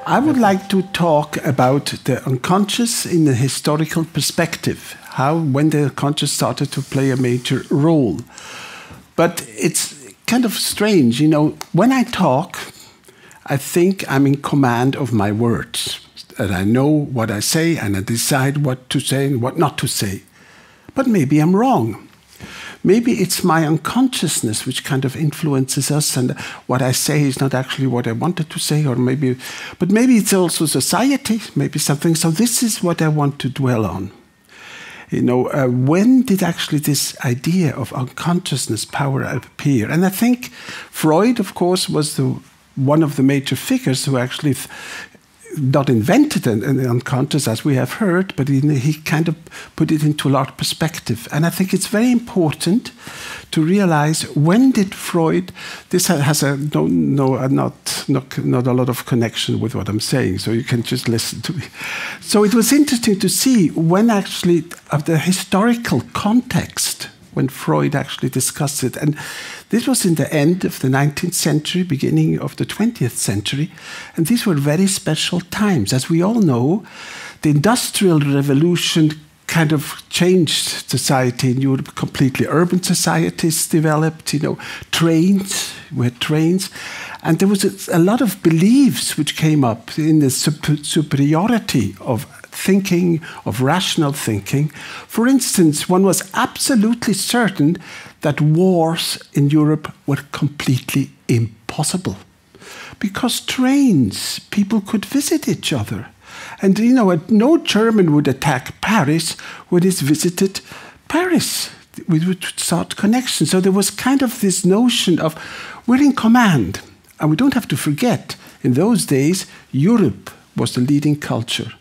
I would like to talk about the unconscious in a historical perspective, when the unconscious started to play a major role. But it's kind of strange, you know, when I talk, I think I'm in command of my words, and I know what I say, and I decide what to say and what not to say. But maybe I'm wrong. Maybe it's my unconsciousness which kind of influences us, and what I say is not actually what I wanted to say, but maybe it's also society, maybe something. So this is what I want to dwell on. You know, when did actually this idea of unconsciousness power appear? And I think Freud, of course, was one of the major figures who actually not invented an unconscious, as we have heard, but he kind of put it into a large perspective. And I think it's very important to realize, when did Freud, this has not a lot of connection with what I'm saying, so you can just listen to me. So it was interesting to see when actually, of the historical context, when Freud actually discussed it. And this was in the end of the 19th century, beginning of the 20th century. And these were very special times. As we all know, the Industrial Revolution kind of changed society in Europe completely. Urban societies developed, you know, trains, we had trains. And there was a lot of beliefs which came up in the superiority of thinking, of rational thinking. For instance, one was absolutely certain that wars in Europe were completely impossible. Because trains, people could visit each other. And, you know, no German would attack Paris when he visited Paris. We would start connections. So there was kind of this notion of we're in command. And we don't have to forget, in those days, Europe was the leading culture.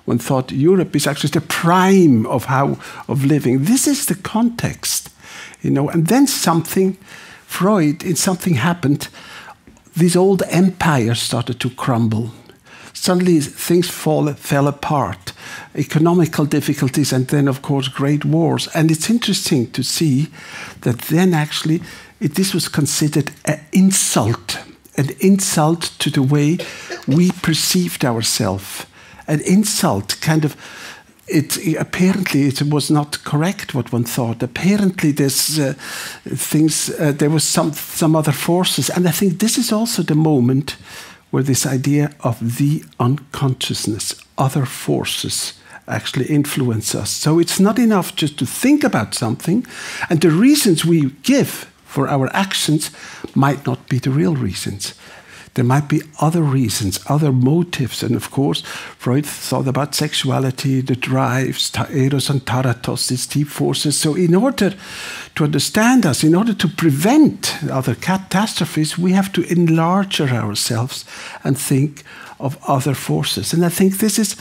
One thought Europe is actually the prime of living. This is the context, you know. And then something happened. These old empires started to crumble. Suddenly things fell apart. Economical difficulties, and then, of course, great wars. And it's interesting to see that then actually this was considered an insult to the way we perceived ourselves. An insult, kind of, apparently it was not correct what one thought. Apparently there was some other forces. And I think this is also the moment where this idea of the unconsciousness, other forces, actually influence us. So it's not enough just to think about something, and the reasons we give for our actions might not be the real reasons. There might be other reasons, other motives. And of course, Freud thought about sexuality, the drives, eros and thanatos, these deep forces. So in order to understand us, in order to prevent other catastrophes, we have to enlarge ourselves and think of other forces. And I think this is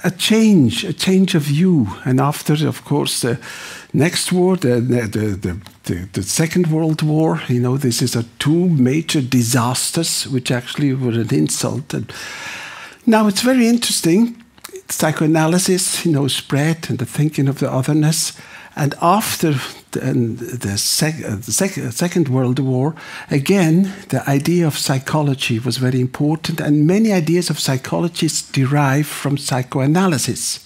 a change of view. And after, of course, the next war, the Second World War, you know, this is two major disasters which actually were an insult. And now it's very interesting. Psychoanalysis, you know, spread, and the thinking of the otherness. And after the Second World War, again, the idea of psychology was very important, and many ideas of psychology derive from psychoanalysis.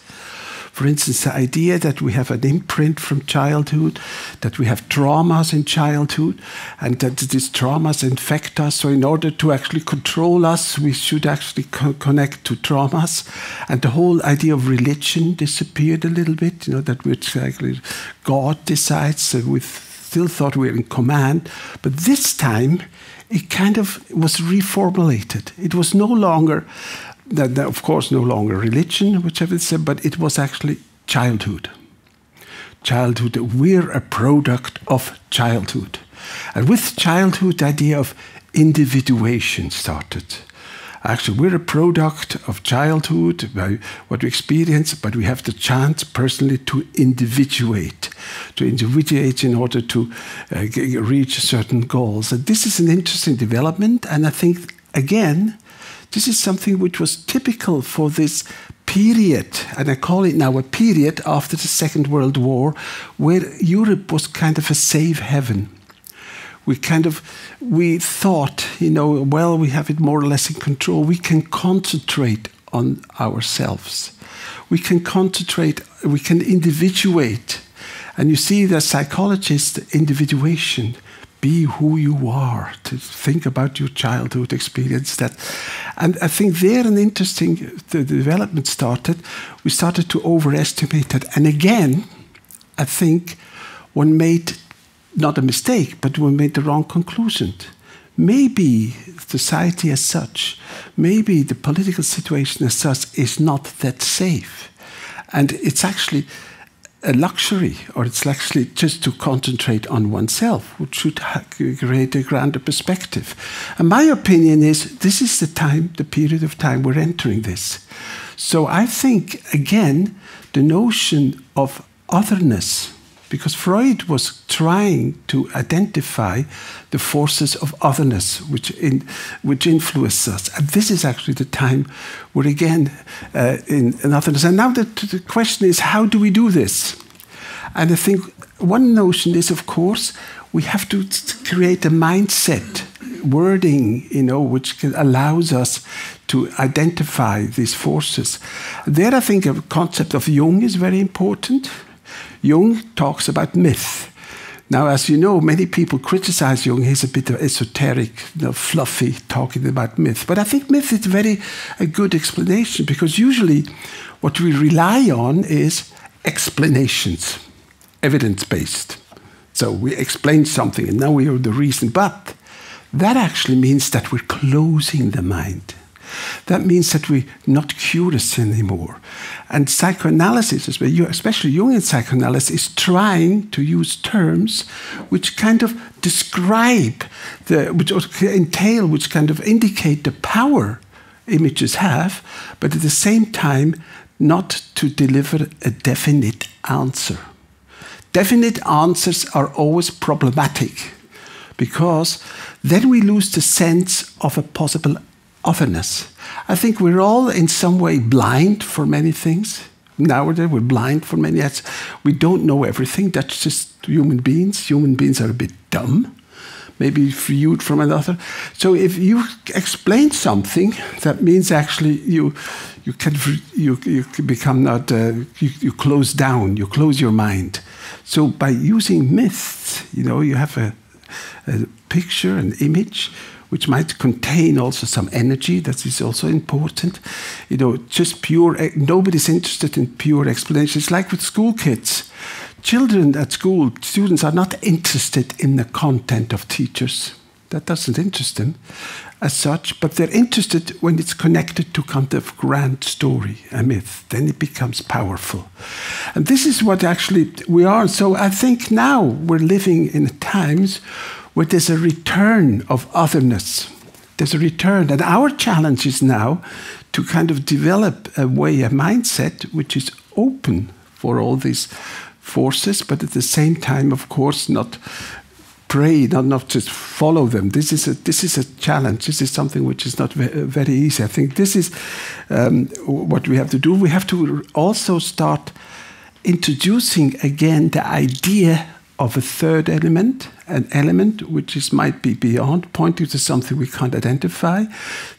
For instance, the idea that we have an imprint from childhood, that we have traumas in childhood, and that these traumas infect us. So in order to actually control us, we should actually connect to traumas. And the whole idea of religion disappeared a little bit, you know, that which actually God decides. So we still thought we were in command. But this time, it kind of was reformulated. It was no longer... of course, no longer religion, which I would say, but it was actually childhood. Childhood, we're a product of childhood. And with childhood, the idea of individuation started. Actually, we're a product of childhood, by what we experience, but we have the chance personally to individuate in order to reach certain goals. And this is an interesting development, and I think, again, this is something which was typical for this period, and I call it now a period after the Second World War, where Europe was kind of a safe haven, we thought, well, we have it more or less in control. We can concentrate on ourselves. We can concentrate, we can individuate. And you see the psychologist, individuation, be who you are, to think about your childhood experience. And I think there the development started. We started to overestimate that. And again, I think one made not a mistake, but one made the wrong conclusion. Maybe society as such, maybe the political situation as such is not that safe. And it's actually a luxury, or it's actually just to concentrate on oneself, which should create a grander perspective. And my opinion is this is the period of time we're entering this. So I think, again, the notion of otherness, because Freud was trying to identify the forces of otherness which influence us. And this is actually the time we're again in otherness. And now the question is, how do we do this? And I think one notion is, of course, we have to create a mindset, wording, which allows us to identify these forces. There I think a concept of Jung is very important. Jung talks about myth. Now, as you know, many people criticize Jung. He's a bit of esoteric, fluffy, talking about myth. But I think myth is a good explanation, because usually what we rely on is explanations, evidence-based. So we explain something, and now we know the reason. But that actually means that we're closing the mind. That means that we're not curious anymore. And psychoanalysis, especially Jungian psychoanalysis, is trying to use terms which kind of describe, which kind of indicate the power images have, but at the same time, not to deliver a definite answer. Definite answers are always problematic, because then we lose the sense of a possible otherness. I think we're all in some way blind for many things. Nowadays we're blind for many. We don't know everything. That's just human beings. Human beings are a bit dumb, maybe viewed from another. So if you explain something, that means actually you become not you close down. You close your mind. So by using myths, you have a picture, an image, which might contain also some energy. That is also important. Just pure, nobody's interested in pure explanations. It's like with school kids. Children at school, students are not interested in the content of teachers. That doesn't interest them as such, but they're interested when it's connected to kind of grand story, a myth. Then it becomes powerful. And this is what actually we are. So I think now we're living in times where there's a return of otherness. There's a return. And our challenge is now to kind of develop a mindset which is open for all these forces, but at the same time, of course, not pray, not just follow them. This is a challenge. This is something which is not very easy. I think this is what we have to do. We have to also start introducing again the idea of a third element, an element which might be beyond, pointing to something we can't identify.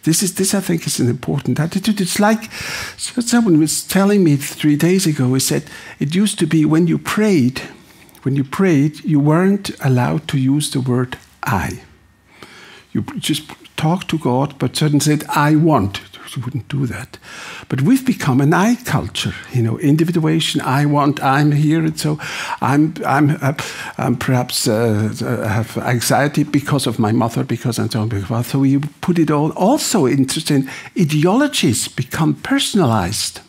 This I think is an important attitude. It's like someone was telling me 3 days ago. He said it used to be when you prayed, you weren't allowed to use the word I. You just talked to God, but suddenly said, I want. You wouldn't do that. But we've become an I culture, individuation, I want, I'm here, and so I'm perhaps have anxiety because of my mother, because I'm so on. So you put it all. Also interesting, ideologies become personalized.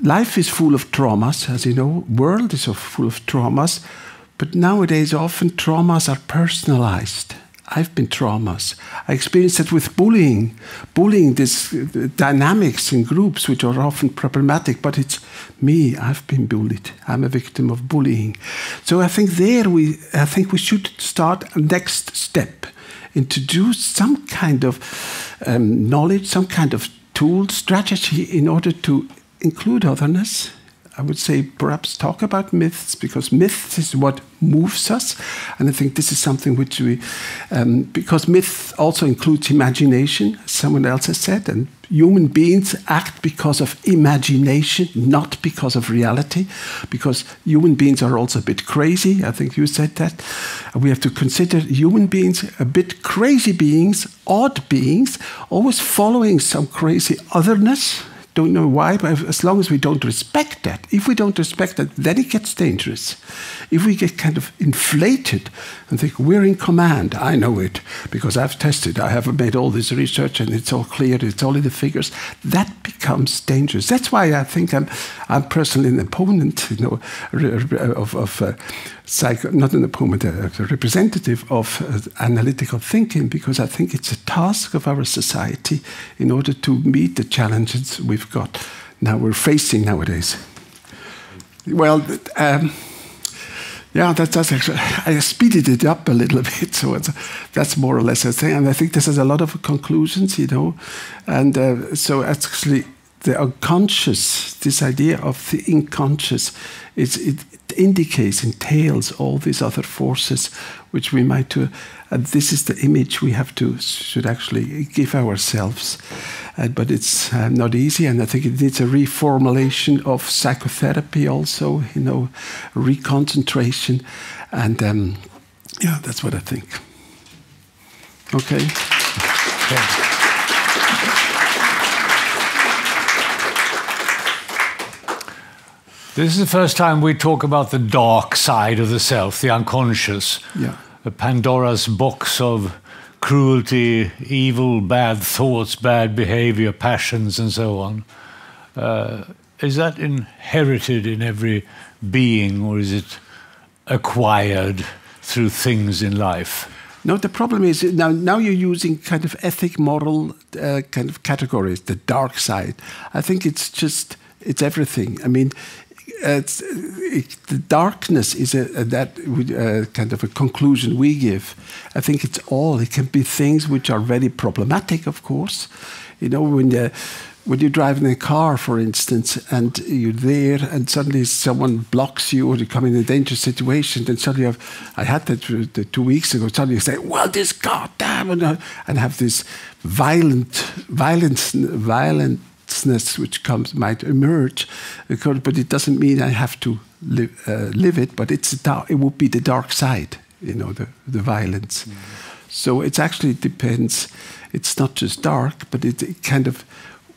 Life is full of traumas, as you know. World is full of traumas, but nowadays often traumas are personalized. I've been traumas. I experienced it with bullying. Bullying, this dynamics in groups which are often problematic, but it's me, I've been bullied. I'm a victim of bullying. So I think we should start a next step, introduce some kind of knowledge, some kind of tool, strategy in order to include otherness. I would say perhaps talk about myths, because myths is what moves us. And I think this is something which we, because myth also includes imagination, as someone else has said, and human beings act because of imagination, not because of reality, because human beings are also a bit crazy. I think you said that. We have to consider human beings a bit crazy beings, odd beings, always following some crazy otherness. Don't know why, but as long as we don't respect that, if we don't respect that, then it gets dangerous. If we get kind of inflated and think we're in command, I know it because I've tested, I have made all this research and it's all clear, it's all in the figures, that becomes dangerous. That's why I think I'm personally an opponent, not an opponent, a representative of analytical thinking, because I think it's a task of our society in order to meet the challenges we're facing nowadays. Well, yeah, that's actually, I speeded it up a little bit, so that's more or less a thing. And I think this has a lot of conclusions, and so actually the unconscious, this idea of the unconscious, it entails all these other forces which we might do. And this is the image we should actually give ourselves. But it's not easy, and I think it needs a reformulation of psychotherapy also, reconcentration. And yeah, that's what I think. Okay. This is the first time we talk about the dark side of the self, the unconscious. Yeah. A Pandora's box of cruelty, evil, bad thoughts, bad behavior, passions, and so on. Is that inherited in every being, or is it acquired through things in life? No, the problem is now you're using kind of ethic, moral kind of categories, the dark side. I think it's everything. I mean, the darkness is kind of a conclusion we give. I think it's all. It can be things which are very problematic, of course. When you're driving a car, for instance, and you're there, and suddenly someone blocks you, or you come in a dangerous situation, then suddenly I had that 2 weeks ago. Suddenly you say, "Well, this goddamn," and have this violence which might emerge, but it doesn't mean I have to live it. But it would be the dark side, the violence. Mm-hmm. So it actually depends. It's not just dark, but it kind of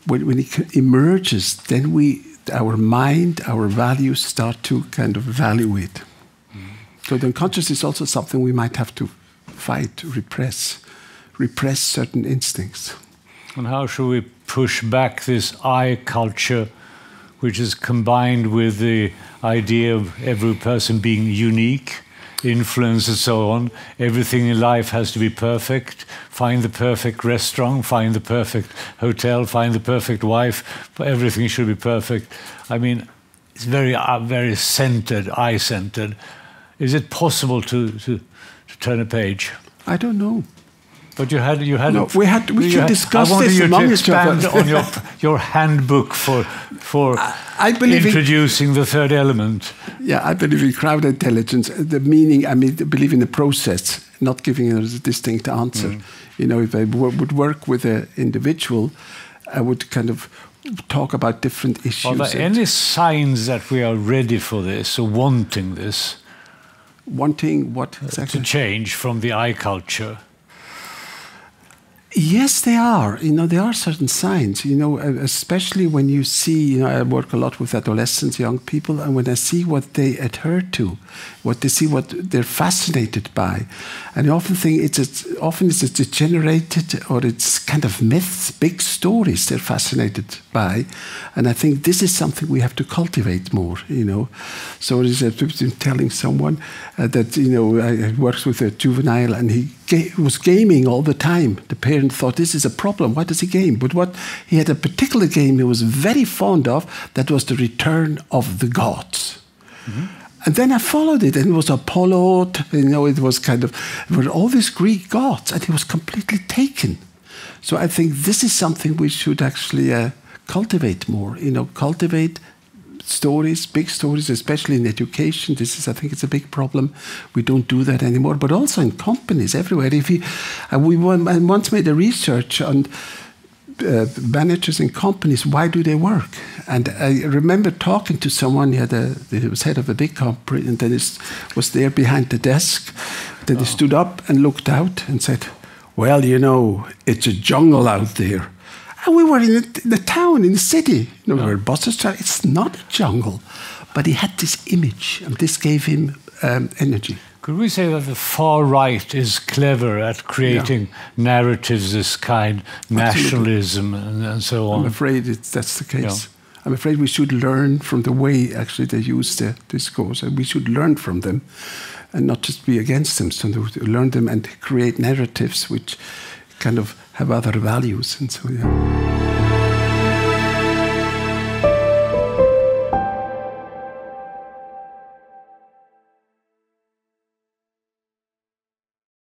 when it emerges, then our mind, our values start to kind of value it. Mm-hmm. So the unconscious is also something we might have to fight, repress certain instincts. And how should we push back this I culture, which is combined with the idea of every person being unique, influence and so on? Everything in life has to be perfect. Find the perfect restaurant, find the perfect hotel, find the perfect wife. Everything should be perfect. I mean, it's very, very centered, I-centered. Is it possible to turn a page? I don't know. But you had. No, we should discuss this among each other. I wanted you to expand on your handbook for introducing the third element. Yeah, I believe in crowd intelligence. The meaning, I believe in the process, not giving a distinct answer. Mm. If I would work with an individual, I would kind of talk about different issues. Are there any signs that we are ready for this or wanting this? Wanting what exactly? To change from the I culture. Yes, they are. There are certain signs, especially when you see, I work a lot with adolescents, young people, and when I see what they adhere to, what they're fascinated by. And I often think it's degenerated, or it's kind of myths, big stories they're fascinated by. And I think this is something we have to cultivate more, So it is telling someone that, I worked with a juvenile, and he was gaming all the time. The parent thought, this is a problem. Why does he game? But he had a particular game he was very fond of, that was the Return of the Gods. Mm-hmm. And then I followed it, and it was Apollo, it was were all these Greek gods, and he was completely taken. So I think this is something we should actually cultivate more, cultivate stories, big stories, especially in education. This is, I think, it's a big problem. We don't do that anymore, but also in companies everywhere. We once made a research on managers in companies. Why do they work? And I remember talking to someone. He was head of a big company, and then he was there behind the desk. Then he stood up and looked out and said, "Well, you know, it's a jungle out there." And we were in the town, in the city, where buses are. It's not a jungle. But he had this image, and this gave him energy. Could we say that the far right is clever at creating narratives, this kind, nationalism and so on? I'm afraid that's the case. Yeah. I'm afraid we should learn from the way, actually, they use the discourse. And we should learn from them and not just be against them. So learn them and create narratives which kind of have other values and so, yeah.